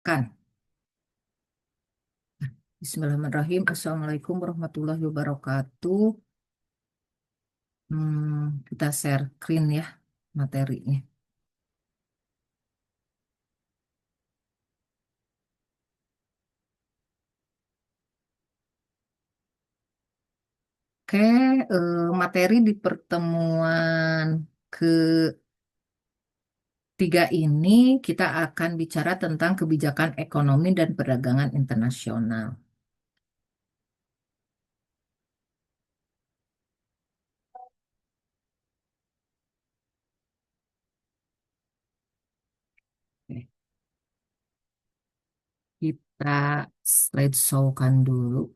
Kan. Bismillahirrahmanirrahim. Assalamualaikum warahmatullahi wabarakatuh. Kita share screen ya materinya. Oke, materi di pertemuan ketiga ini kita akan bicara tentang kebijakan ekonomi dan perdagangan internasional. Oke, kita slideshow kan dulu.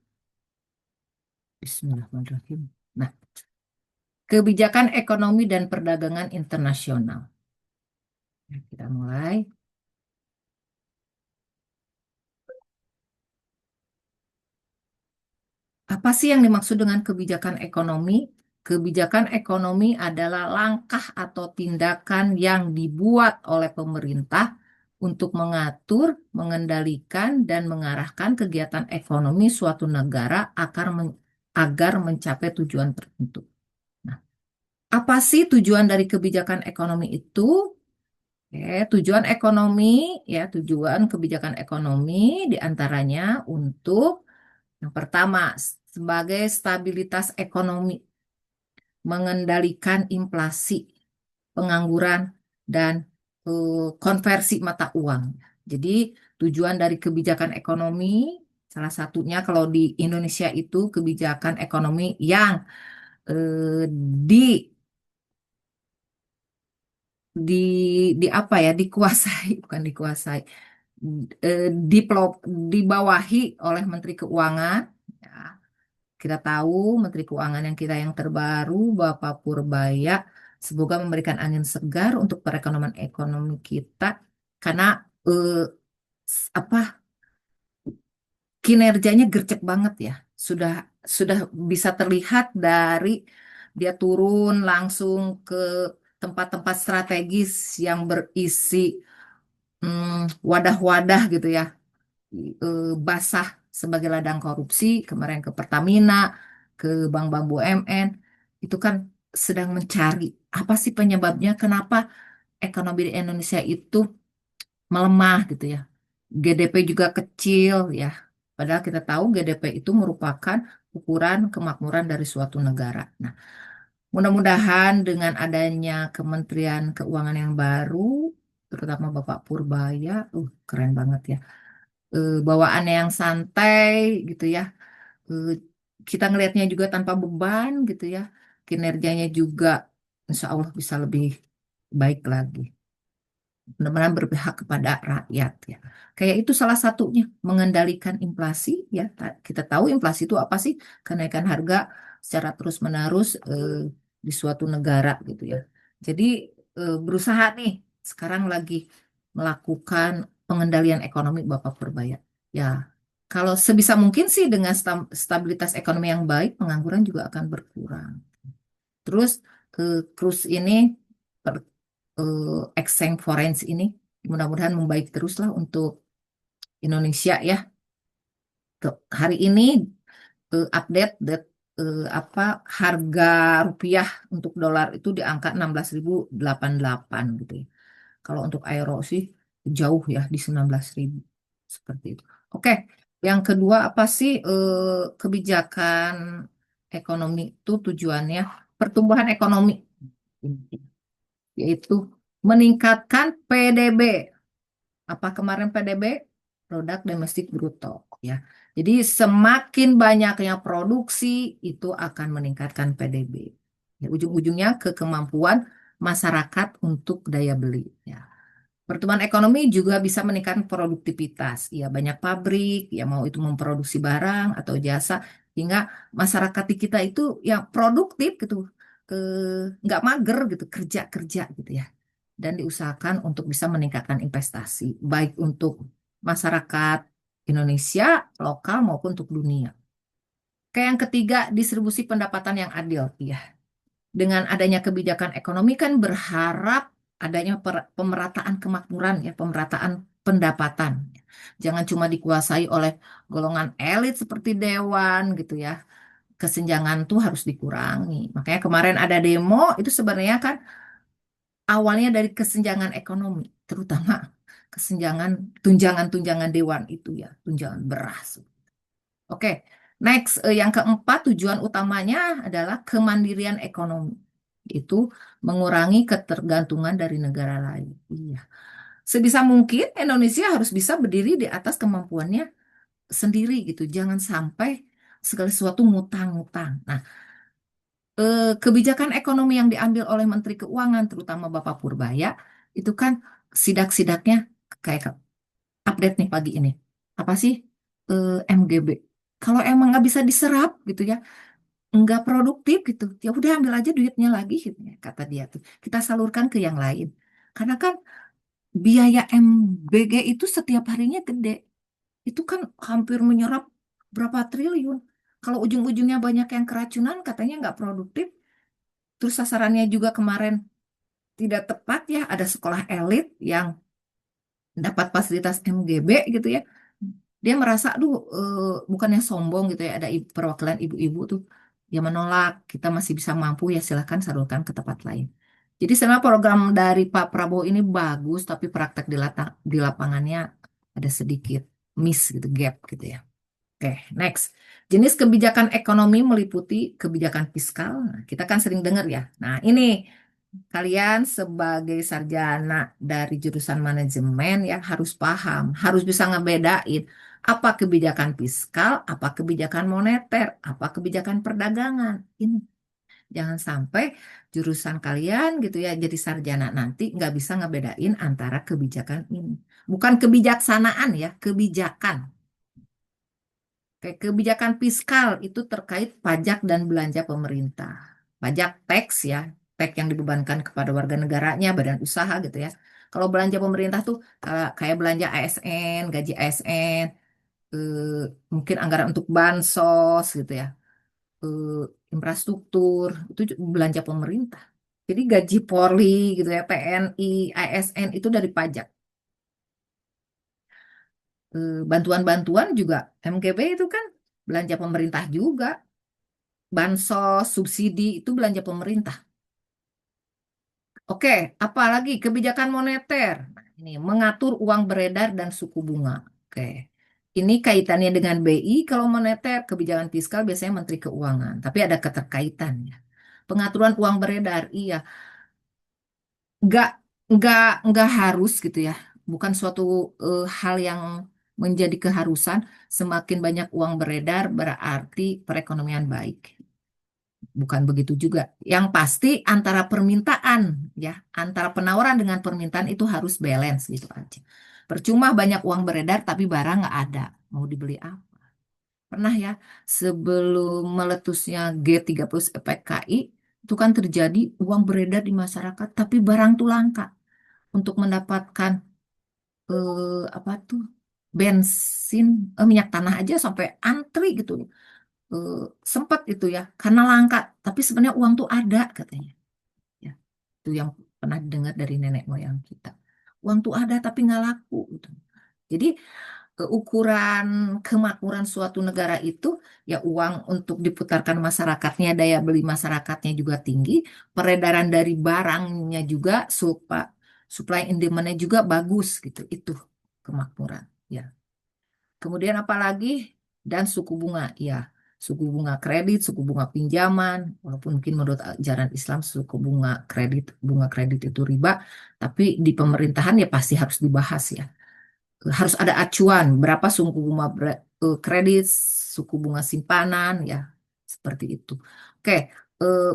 Bismillahirrahmanirrahim. Nah, kebijakan ekonomi dan perdagangan internasional. Ya, kita mulai. Apa sih yang dimaksud dengan kebijakan ekonomi? Kebijakan ekonomi adalah langkah atau tindakan yang dibuat oleh pemerintah untuk mengatur, mengendalikan, dan mengarahkan kegiatan ekonomi suatu negara agar mencapai tujuan tertentu. Nah, apa sih tujuan dari kebijakan ekonomi itu? Tujuan ekonomi, ya, tujuan kebijakan ekonomi diantaranya untuk yang pertama, sebagai stabilitas ekonomi, mengendalikan inflasi, pengangguran, dan konversi mata uang. Jadi, tujuan dari kebijakan ekonomi, salah satunya kalau di Indonesia itu kebijakan ekonomi yang eh, di di di apa ya, dikuasai, bukan dikuasai, diplo, dibawahi oleh Menteri Keuangan. Ya, kita tahu Menteri Keuangan yang kita yang terbaru, Bapak Purbaya, semoga memberikan angin segar untuk perekonomian ekonomi kita, karena eh, apa kinerjanya gercep banget ya. Sudah sudah bisa terlihat dari dia turun langsung ke tempat-tempat strategis yang berisi wadah-wadah gitu ya, basah sebagai ladang korupsi, kemarin ke Pertamina, ke bank-bank BUMN, itu kan sedang mencari apa sih penyebabnya kenapa ekonomi di Indonesia itu melemah gitu ya. GDP juga kecil ya. Padahal kita tahu GDP itu merupakan ukuran kemakmuran dari suatu negara. Nah, mudah-mudahan dengan adanya Kementerian Keuangan yang baru, terutama Bapak Purbaya, keren banget ya, bawaannya yang santai gitu ya. Eh, kita ngelihatnya juga tanpa beban gitu ya. Kinerjanya juga insya Allah bisa lebih baik lagi. Benar-benar berpihak kepada rakyat ya. Kayak itu salah satunya mengendalikan inflasi ya. Kita tahu inflasi itu apa sih? Kenaikan harga secara terus-menerus di suatu negara gitu ya. Jadi berusaha nih sekarang lagi melakukan pengendalian ekonomi Bapak Purbaya. Ya, kalau sebisa mungkin sih dengan stabilitas ekonomi yang baik, pengangguran juga akan berkurang. Terus cruise ini exchange foreign ini mudah-mudahan membaik terus lah untuk Indonesia ya. Hari ini update apa harga rupiah untuk dolar itu di angka 16.088 gitu ya. Kalau untuk euro sih jauh ya di 19.000 seperti itu. Oke, yang kedua apa sih kebijakan ekonomi itu tujuannya pertumbuhan ekonomi, yaitu meningkatkan PDB. Apa kemarin PDB? Produk domestik bruto ya. Jadi semakin banyaknya produksi itu akan meningkatkan PDB. Ya, ujung-ujungnya ke kemampuan masyarakat untuk daya beli ya. Pertumbuhan ekonomi juga bisa meningkatkan produktivitas. Ya, banyak pabrik yang mau itu memproduksi barang atau jasa hingga masyarakat di kita itu yang produktif gitu, ke nggak mager gitu, kerja-kerja gitu ya. Dan diusahakan untuk bisa meningkatkan investasi baik untuk masyarakat Indonesia, lokal maupun untuk dunia. Kayak yang ketiga, distribusi pendapatan yang adil. Iya, dengan adanya kebijakan ekonomi kan berharap adanya pemerataan kemakmuran ya, pemerataan pendapatan. Jangan cuma dikuasai oleh golongan elit seperti dewan gitu ya. Kesenjangan tuh harus dikurangi. Makanya kemarin ada demo itu sebenarnya kan awalnya dari kesenjangan ekonomi, terutama kesenjangan tunjangan-tunjangan dewan itu ya, tunjangan beras. Oke, next yang keempat tujuan utamanya adalah kemandirian ekonomi. Itu mengurangi ketergantungan dari negara lain. Iya. Sebisa mungkin Indonesia harus bisa berdiri di atas kemampuannya sendiri gitu. Jangan sampai segala sesuatu ngutang-ngutang. Nah, kebijakan ekonomi yang diambil oleh Menteri Keuangan, terutama Bapak Purbaya, itu kan sidak-sidaknya kayak update nih pagi ini. Apa sih MGB? Kalau emang nggak bisa diserap gitu ya, nggak produktif gitu, ya udah ambil aja duitnya lagi gitu ya, kata dia tuh. Kita salurkan ke yang lain. Karena kan biaya MBG itu setiap harinya gede. Itu kan hampir menyerap berapa triliun. Kalau ujung-ujungnya banyak yang keracunan, katanya nggak produktif. Terus sasarannya juga kemarin tidak tepat ya. Ada sekolah elit yang dapat fasilitas MGB gitu ya. Dia merasa, aduh, bukannya sombong gitu ya. Ada perwakilan ibu-ibu tuh yang menolak. Kita masih bisa mampu ya silahkan salurkan ke tempat lain. Jadi sebenarnya program dari Pak Prabowo ini bagus, tapi praktek di lapangannya ada sedikit miss gitu, gap gitu ya. Oke, next. Jenis kebijakan ekonomi meliputi kebijakan fiskal. Nah, kita kan sering dengar ya. Nah, ini kalian sebagai sarjana dari jurusan manajemen ya harus paham, harus bisa ngebedain apa kebijakan fiskal, apa kebijakan moneter, apa kebijakan perdagangan. Ini jangan sampai jurusan kalian gitu ya jadi sarjana nanti nggak bisa ngebedain antara kebijakan ini. Bukan kebijaksanaan ya, kebijakan. Kayak kebijakan fiskal itu terkait pajak dan belanja pemerintah. Pajak teks ya, teks yang dibebankan kepada warga negaranya, badan usaha gitu ya. Kalau belanja pemerintah tuh kayak belanja ASN, gaji ASN, eh, mungkin anggaran untuk bansos gitu ya, eh, infrastruktur, itu belanja pemerintah. Jadi gaji Polri gitu ya, TNI, ASN itu dari pajak. Bantuan-bantuan juga MGB itu kan belanja pemerintah juga. Bansos, subsidi itu belanja pemerintah. Oke, apalagi kebijakan moneter. Nah, ini mengatur uang beredar dan suku bunga. Oke. Ini kaitannya dengan BI, kalau moneter, kebijakan fiskal biasanya Menteri Keuangan, tapi ada keterkaitannya. Pengaturan uang beredar, iya, nggak nggak nggak harus gitu ya, bukan suatu hal yang menjadi keharusan. Semakin banyak uang beredar berarti perekonomian baik. Bukan begitu juga. Yang pasti antara permintaan ya, antara penawaran dengan permintaan itu harus balance gitu aja. Percuma banyak uang beredar tapi barang nggak ada. Mau dibeli apa? Pernah ya sebelum meletusnya G30 PKI itu kan terjadi uang beredar di masyarakat tapi barang tuh langka. Untuk mendapatkan apa tuh bensin, minyak tanah aja sampai antri gitu. eh, Sempat itu ya karena langka tapi sebenarnya uang tuh ada katanya ya, itu yang pernah dengar dari nenek moyang kita. Uang tuh ada tapi nggak laku gitu. Jadi ukuran kemakmuran suatu negara itu ya uang untuk diputarkan masyarakatnya, daya beli masyarakatnya juga tinggi, peredaran dari barangnya juga, supply and demand-nya juga bagus gitu, itu kemakmuran ya. Kemudian apalagi dan suku bunga, ya suku bunga kredit, suku bunga pinjaman, walaupun mungkin menurut ajaran Islam suku bunga kredit itu riba, tapi di pemerintahan ya pasti harus dibahas ya. Harus ada acuan berapa suku bunga kredit, suku bunga simpanan ya seperti itu. Oke,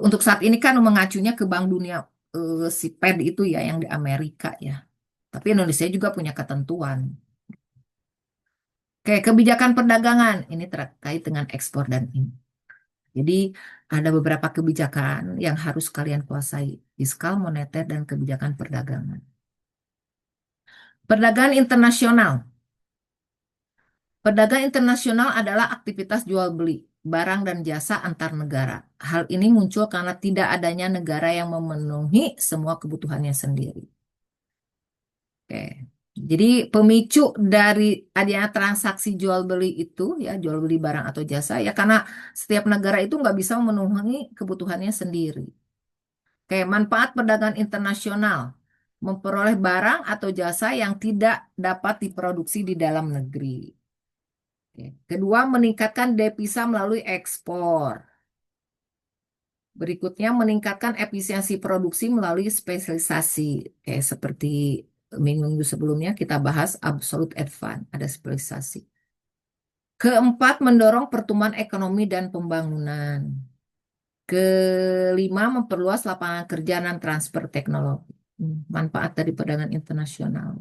untuk saat ini kan mengacunya ke Bank Dunia, si Fed itu ya yang di Amerika ya. Tapi Indonesia juga punya ketentuan. Oke, kebijakan perdagangan ini terkait dengan ekspor dan impor. Jadi ada beberapa kebijakan yang harus kalian kuasai, fiskal, moneter, dan kebijakan perdagangan. Perdagangan internasional. Perdagangan internasional adalah aktivitas jual beli barang dan jasa antar negara. Hal ini muncul karena tidak adanya negara yang memenuhi semua kebutuhannya sendiri. Oke. Jadi pemicu dari adanya transaksi jual beli itu ya jual beli barang atau jasa ya karena setiap negara itu nggak bisa memenuhi kebutuhannya sendiri. Kayak manfaat perdagangan internasional, memperoleh barang atau jasa yang tidak dapat diproduksi di dalam negeri. Oke. Kedua, meningkatkan devisa melalui ekspor. Berikutnya, meningkatkan efisiensi produksi melalui spesialisasi. Kayak seperti minggu sebelumnya kita bahas absolute advance, ada spesialisasi. Keempat, mendorong pertumbuhan ekonomi dan pembangunan. Kelima, memperluas lapangan kerja dan transfer teknologi. Manfaat dari perdagangan internasional.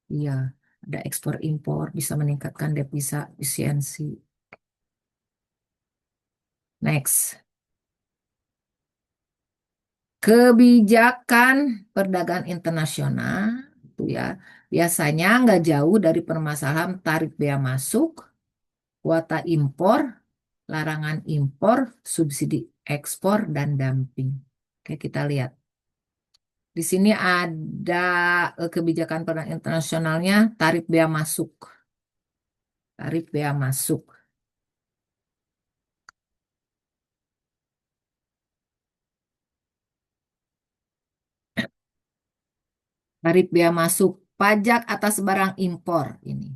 Iya, ada ekspor impor, bisa meningkatkan devisa efisiensi. Next. Kebijakan perdagangan internasional itu ya biasanya nggak jauh dari permasalahan tarif bea masuk, kuota impor, larangan impor, subsidi ekspor dan dumping. Oke, kita lihat. Di sini ada kebijakan perdagangan internasionalnya tarif bea masuk. Tarif bea masuk. Tarif bea masuk pajak atas barang impor ini.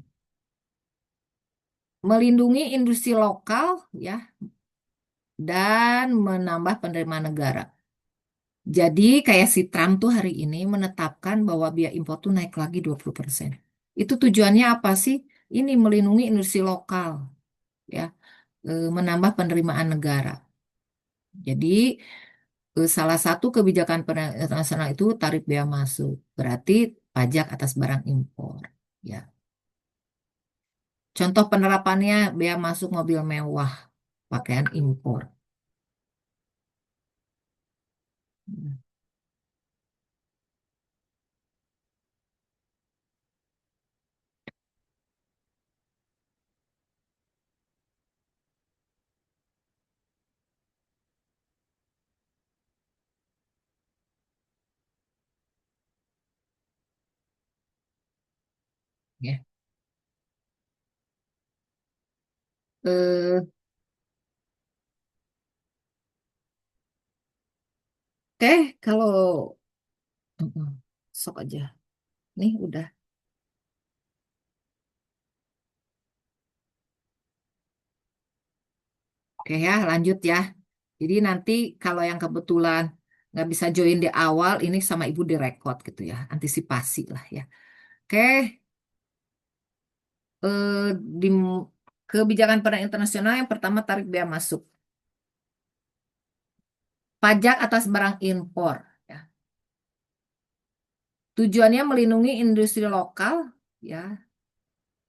Melindungi industri lokal ya dan menambah penerimaan negara. Jadi kayak si Trump tuh hari ini menetapkan bahwa biaya impor tuh naik lagi 20%. Itu tujuannya apa sih? Ini melindungi industri lokal, ya, menambah penerimaan negara. Jadi salah satu kebijakan internasional itu tarif bea masuk, berarti pajak atas barang impor. Ya, contoh penerapannya bea masuk mobil mewah, pakaian impor. Ya. Eh, kalau Mm-mm. Sok aja. Nih udah. Oke ya, lanjut ya. Jadi nanti kalau yang kebetulan nggak bisa join di awal, ini sama ibu direkod gitu ya. Antisipasi lah ya. Oke, di kebijakan perdagangan internasional yang pertama tarik bea masuk. Pajak atas barang impor. Ya. Tujuannya melindungi industri lokal, ya,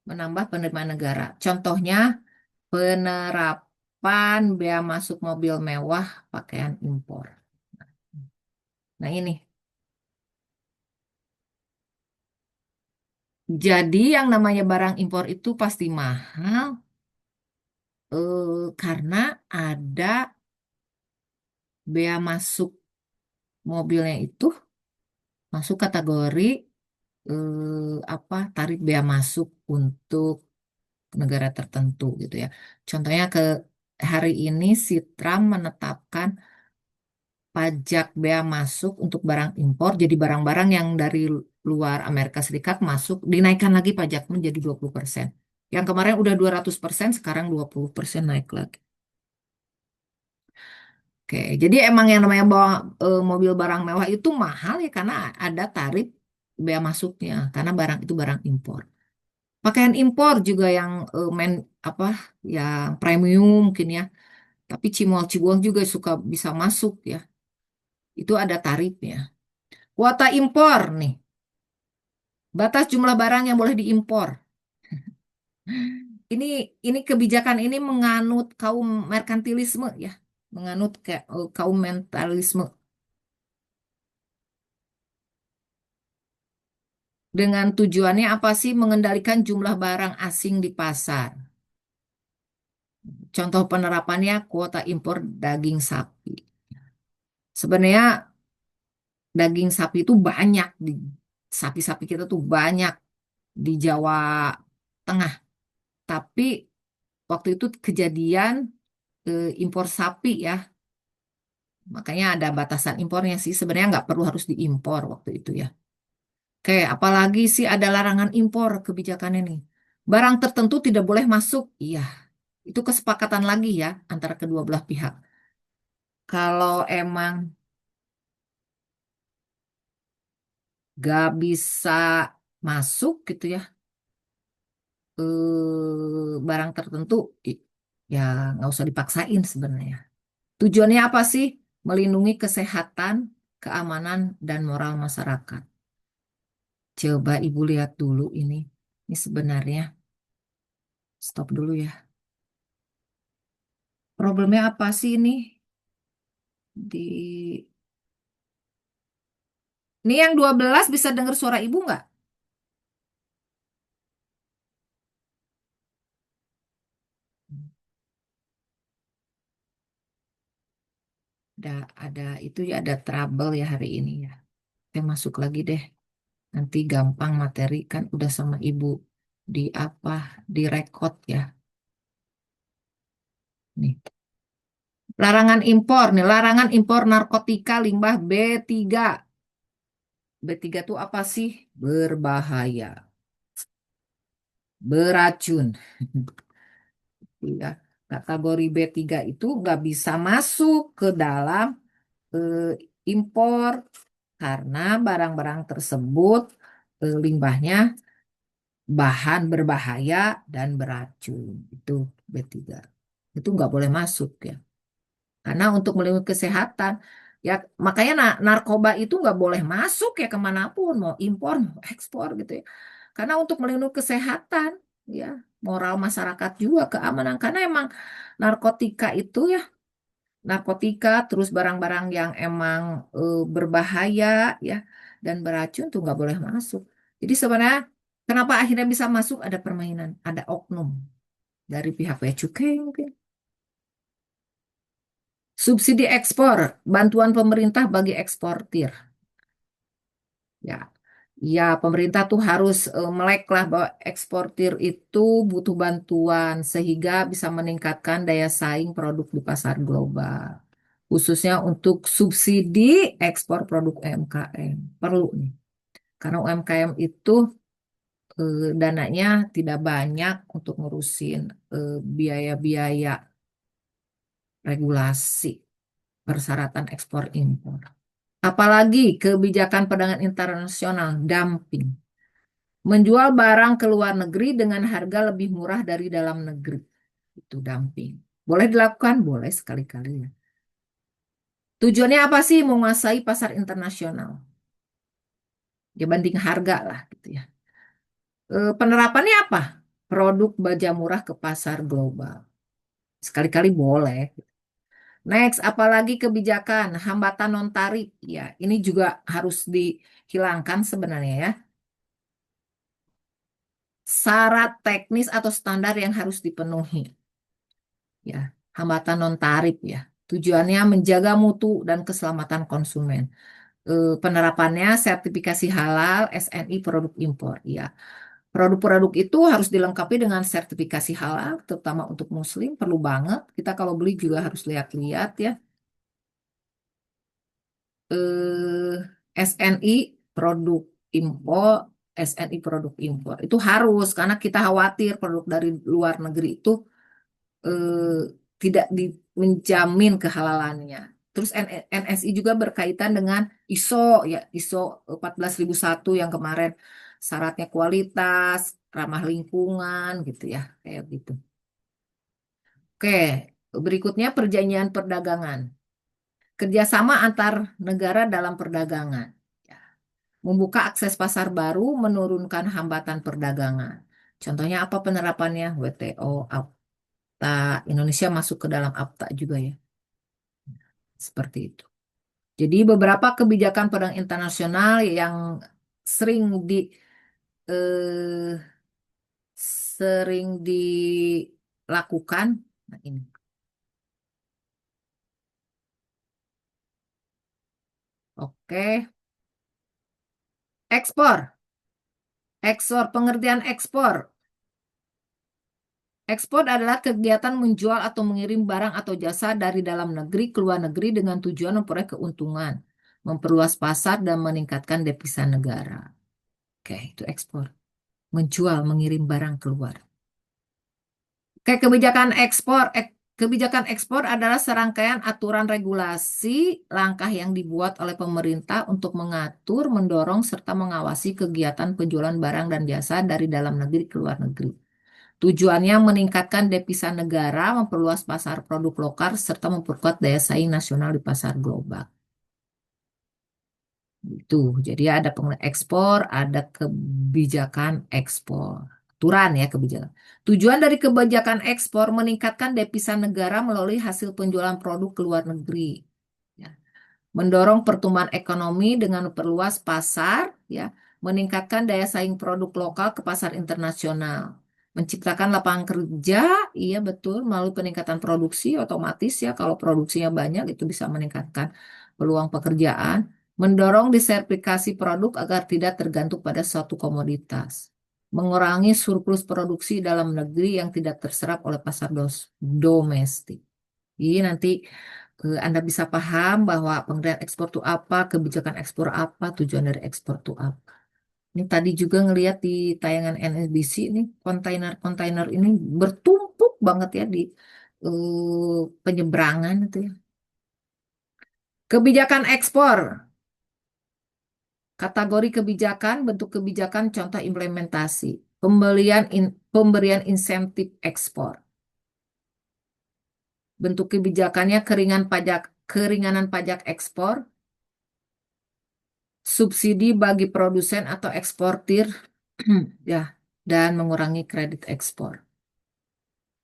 menambah penerimaan negara. Contohnya penerapan bea masuk mobil mewah, pakaian impor. Nah ini. Jadi yang namanya barang impor itu pasti mahal karena ada bea masuk mobilnya itu masuk kategori apa tarif bea masuk untuk negara tertentu gitu ya. Contohnya ke hari ini si Trump menetapkan pajak bea masuk untuk barang impor jadi barang-barang yang dari luar Amerika Serikat masuk dinaikkan lagi pajaknya menjadi 20%. Yang kemarin udah 200%, sekarang 20% naik lagi. Oke, jadi emang yang namanya bawa mobil barang mewah itu mahal ya karena ada tarif bea masuknya karena barang itu barang impor. Pakaian impor juga yang apa yang premium mungkin ya, tapi cimol-cimol juga suka bisa masuk ya. Itu ada tarifnya. Kuota impor nih, batas jumlah barang yang boleh diimpor. Ini ini kebijakan ini menganut kaum merkantilisme ya, menganut kaum mentalisme dengan tujuannya apa sih? Mengendalikan jumlah barang asing di pasar. Contoh penerapannya kuota impor daging sapi. Sebenarnya daging sapi itu banyak di sapi-sapi kita tuh banyak. di Jawa Tengah. Tapi waktu itu kejadian impor sapi ya, makanya ada batasan impornya sih. Sebenarnya nggak perlu harus diimpor waktu itu ya. Oke, apalagi sih ada larangan impor kebijakan ini. Barang tertentu tidak boleh masuk. Iya, itu kesepakatan lagi ya antara kedua belah pihak. Kalau emang nggak bisa masuk gitu ya, barang tertentu, ya nggak usah dipaksain sebenarnya. Tujuannya apa sih? Melindungi kesehatan, keamanan, dan moral masyarakat. Coba Ibu lihat dulu ini. Ini sebenarnya, stop dulu ya. Problemnya apa sih ini? Di Ini yang 12 bisa dengar suara Ibu nggak? Ada, ada itu ya ada trouble ya hari ini ya. Saya masuk lagi deh. Nanti gampang materi kan udah sama Ibu di apa? Di record ya. Nih. Larangan impor narkotika limbah B3. B3 itu apa sih? Berbahaya, beracun. Ya, kategori B3 itu nggak bisa masuk ke dalam eh, impor karena barang-barang tersebut limbahnya bahan berbahaya dan beracun. Itu B3. Itu nggak boleh masuk ya. Karena untuk melindungi kesehatan, ya makanya narkoba itu nggak boleh masuk ya kemanapun, mau impor, mau ekspor gitu ya. Karena untuk melindungi kesehatan, ya moral masyarakat juga keamanan. Karena emang narkotika itu ya, narkotika terus barang-barang yang emang berbahaya ya dan beracun tuh nggak boleh masuk. Jadi sebenarnya kenapa akhirnya bisa masuk ada permainan, ada oknum dari pihak bea cukai mungkin. Subsidi ekspor, bantuan pemerintah bagi eksportir. Ya, ya pemerintah tuh harus melek lah bahwa eksportir itu butuh bantuan sehingga bisa meningkatkan daya saing produk di pasar global. Khususnya untuk subsidi ekspor produk UMKM. Perlu nih. Karena UMKM itu dananya tidak banyak untuk ngurusin biaya-biaya regulasi persyaratan ekspor impor. Apalagi kebijakan perdagangan internasional, dumping. Menjual barang ke luar negeri dengan harga lebih murah dari dalam negeri. Itu dumping. Boleh dilakukan? Boleh sekali-kali ya. Tujuannya apa sih menguasai pasar internasional? Ya banding harga lah gitu ya. Penerapannya apa? Produk baja murah ke pasar global. Sekali-kali boleh. Next, apalagi kebijakan hambatan non tarif. Ya, ini juga harus dihilangkan sebenarnya ya. Syarat teknis atau standar yang harus dipenuhi. Ya, hambatan non tarif ya. Tujuannya menjaga mutu dan keselamatan konsumen. Penerapannya sertifikasi halal SNI produk impor. Ya, produk-produk itu harus dilengkapi dengan sertifikasi halal, terutama untuk Muslim perlu banget. Kita kalau beli juga harus lihat-lihat ya. SNI produk impor, SNI produk impor itu harus karena kita khawatir produk dari luar negeri itu eh, tidak menjamin kehalalannya. Terus NSI juga berkaitan dengan ISO ya ISO 14001 yang kemarin syaratnya kualitas, ramah lingkungan gitu ya kayak gitu. Oke, berikutnya perjanjian perdagangan. Kerjasama antar negara dalam perdagangan. Ya, membuka akses pasar baru, menurunkan hambatan perdagangan. Contohnya apa penerapannya? WTO, APTA, Indonesia masuk ke dalam APTA juga ya. Seperti itu. Jadi beberapa kebijakan perdagangan internasional yang sering eh, dilakukan. Nah, ini. Oke, ekspor. Ekspor, pengertian ekspor. Ekspor adalah kegiatan menjual atau mengirim barang atau jasa dari dalam negeri ke luar negeri dengan tujuan memperoleh keuntungan, memperluas pasar, dan meningkatkan devisa negara. Oke, itu ekspor. Menjual, mengirim barang keluar. Oke, kebijakan ekspor adalah serangkaian aturan regulasi, langkah yang dibuat oleh pemerintah untuk mengatur, mendorong, serta mengawasi kegiatan penjualan barang dan jasa dari dalam negeri ke luar negeri. Tujuannya meningkatkan devisa negara, memperluas pasar produk lokal, serta memperkuat daya saing nasional di pasar global. Itu. Jadi ada pengelolaan ekspor, ada kebijakan ekspor. Aturan ya kebijakan. Tujuan dari kebijakan ekspor meningkatkan devisa negara melalui hasil penjualan produk ke luar negeri. Ya, mendorong pertumbuhan ekonomi dengan memperluas pasar, ya, meningkatkan daya saing produk lokal ke pasar internasional, menciptakan lapangan kerja, iya betul, melalui peningkatan produksi otomatis ya, kalau produksinya banyak itu bisa meningkatkan peluang pekerjaan, mendorong diversifikasi produk agar tidak tergantung pada suatu komoditas, mengurangi surplus produksi dalam negeri yang tidak terserap oleh pasar domestik. Jadi nanti Anda bisa paham bahwa pengendalian ekspor itu apa, kebijakan ekspor apa, tujuan dari ekspor itu apa. Ini tadi juga ngelihat di tayangan NSBC ini kontainer-kontainer ini bertumpuk banget ya di penyeberangan itu ya. Kebijakan ekspor, kategori kebijakan, bentuk kebijakan, contoh implementasi, pemberian insentif ekspor. Bentuk kebijakannya keringanan pajak ekspor, subsidi bagi produsen atau eksportir, ya, dan mengurangi kredit ekspor.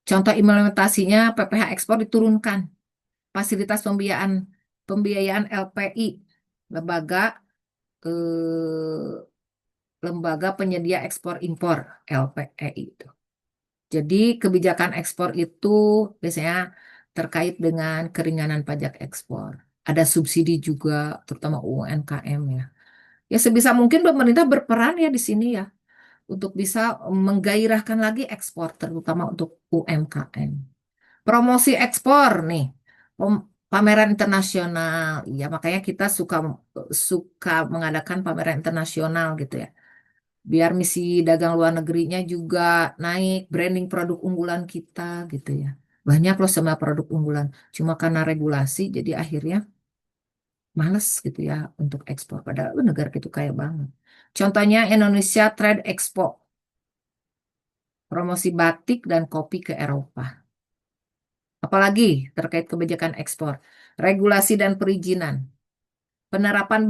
Contoh implementasinya PPh ekspor diturunkan, fasilitas pembiayaan LPI, lembaga eh, lembaga penyedia ekspor impor LPEI itu. Jadi kebijakan ekspor itu biasanya terkait dengan keringanan pajak ekspor. Ada subsidi juga, terutama UMKM ya. Ya sebisa mungkin pemerintah berperan ya di sini ya untuk bisa menggairahkan lagi ekspor terutama untuk UMKM. Promosi ekspor nih, pameran internasional. Ya makanya kita suka suka mengadakan pameran internasional gitu ya. Biar misi dagang luar negerinya juga naik, branding produk unggulan kita gitu ya. Banyak loh sama produk unggulan. Cuma karena regulasi jadi akhirnya males gitu ya untuk ekspor. Padahal negara itu kaya banget. Contohnya Indonesia Trade Expo, promosi batik dan kopi ke Eropa. Apalagi terkait kebijakan ekspor, regulasi dan perizinan, penerapan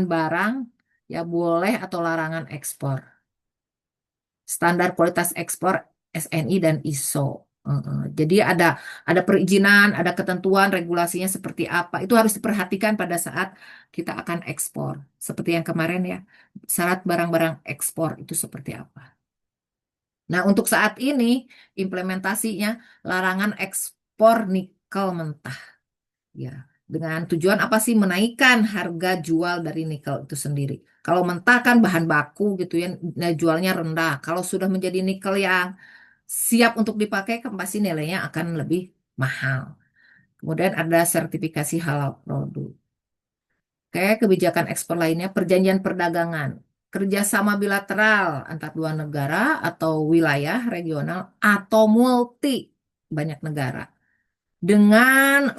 barang ya boleh atau larangan ekspor, standar kualitas ekspor SNI dan ISO. Jadi ada perizinan, ada ketentuan regulasinya seperti apa. Itu harus diperhatikan pada saat kita akan ekspor. Seperti yang kemarin ya, syarat barang-barang ekspor itu seperti apa. Nah, untuk saat ini implementasinya larangan ekspor nikel mentah. Ya, dengan tujuan apa sih? Menaikkan harga jual dari nikel itu sendiri. Kalau mentah kan bahan baku gitu ya, jualnya rendah. Kalau sudah menjadi nikel yang siap untuk dipakai kan pasti nilainya akan lebih mahal. Kemudian ada sertifikasi halal produk. Kayak kebijakan ekspor lainnya, perjanjian perdagangan, kerjasama bilateral antar dua negara atau wilayah regional atau multi banyak negara dengan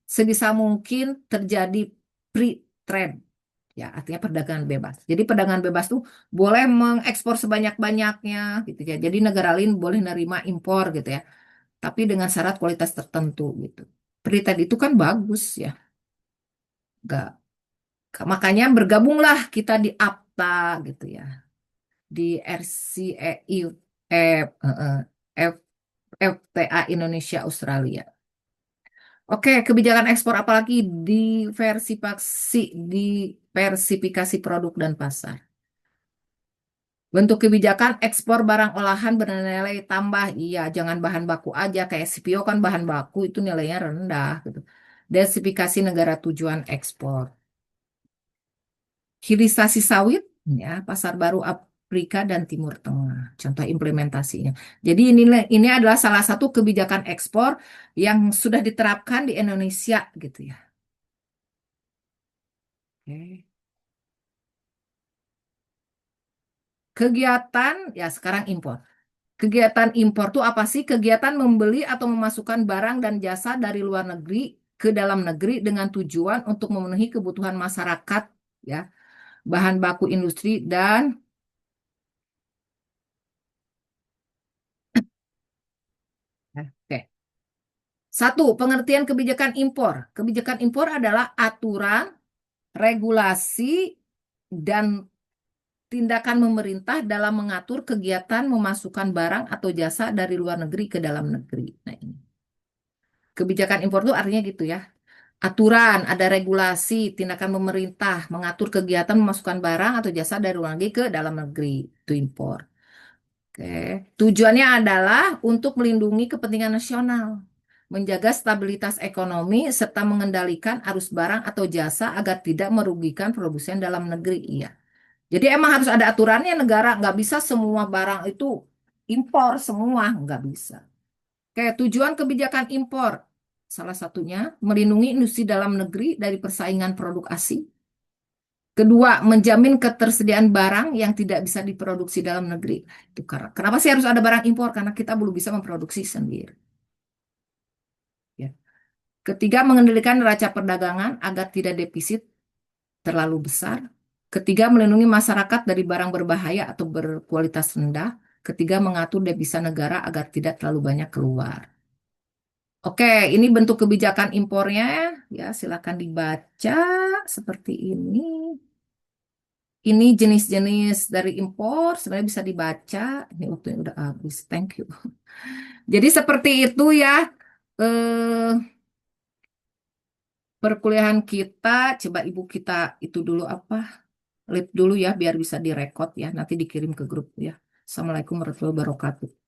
sebisa mungkin terjadi free trade, ya artinya perdagangan bebas. Jadi perdagangan bebas tuh boleh mengekspor sebanyak-banyaknya gitu ya. Jadi negara lain boleh nerima impor gitu ya, tapi dengan syarat kualitas tertentu gitu. Free trade itu kan bagus ya, nggak. Makanya bergabunglah kita di APTA gitu ya, di RCEI, F, FTA Indonesia Australia. Oke, kebijakan ekspor apalagi diversifikasi produk dan pasar. Bentuk kebijakan ekspor barang olahan bernilai tambah. Iya, jangan bahan baku aja. Kayak CPO kan bahan baku itu nilainya rendah gitu. Diversifikasi negara tujuan ekspor. Hilirisasi sawit Ya, pasar baru Afrika dan Timur Tengah. Contoh implementasinya. Jadi ini adalah salah satu kebijakan ekspor yang sudah diterapkan di Indonesia gitu ya. Oke. Kegiatan ya sekarang impor. Kegiatan impor itu apa sih? Kegiatan membeli atau memasukkan barang dan jasa dari luar negeri ke dalam negeri dengan tujuan untuk memenuhi kebutuhan masyarakat ya, bahan baku industri dan oke. Satu, pengertian kebijakan impor. Kebijakan impor adalah aturan, regulasi, dan tindakan pemerintah dalam mengatur kegiatan memasukkan barang atau jasa dari luar negeri ke dalam negeri. Nah, ini. Kebijakan impor itu artinya gitu ya. Aturan, ada regulasi, tindakan pemerintah mengatur kegiatan memasukkan barang atau jasa dari luar negeri ke dalam negeri. Itu impor. Oke. Tujuannya adalah untuk melindungi kepentingan nasional, menjaga stabilitas ekonomi, serta mengendalikan arus barang atau jasa agar tidak merugikan produsen dalam negeri. Iya. Jadi emang harus ada aturannya negara, nggak bisa semua barang itu impor semua, nggak bisa. Kayak tujuan kebijakan impor, salah satunya melindungi industri dalam negeri dari persaingan produk asing. Kedua, menjamin ketersediaan barang yang tidak bisa diproduksi dalam negeri. Itu karena kenapa sih harus ada barang impor? Karena kita belum bisa memproduksi sendiri. Ya. Ketiga, mengendalikan neraca perdagangan agar tidak defisit terlalu besar. Ketiga, melindungi masyarakat dari barang berbahaya atau berkualitas rendah. Ketiga, mengatur devisa negara agar tidak terlalu banyak keluar. Oke, ini bentuk kebijakan impornya ya, silakan dibaca seperti ini. Ini jenis-jenis dari impor sebenarnya bisa dibaca. Ini waktunya udah habis. Thank you. Jadi seperti itu ya. Eh, Perkuliahan kita, coba ibu kita itu dulu apa? Lihat dulu ya biar bisa direkod ya. Nanti dikirim ke grup ya. Assalamualaikum warahmatullahi wabarakatuh.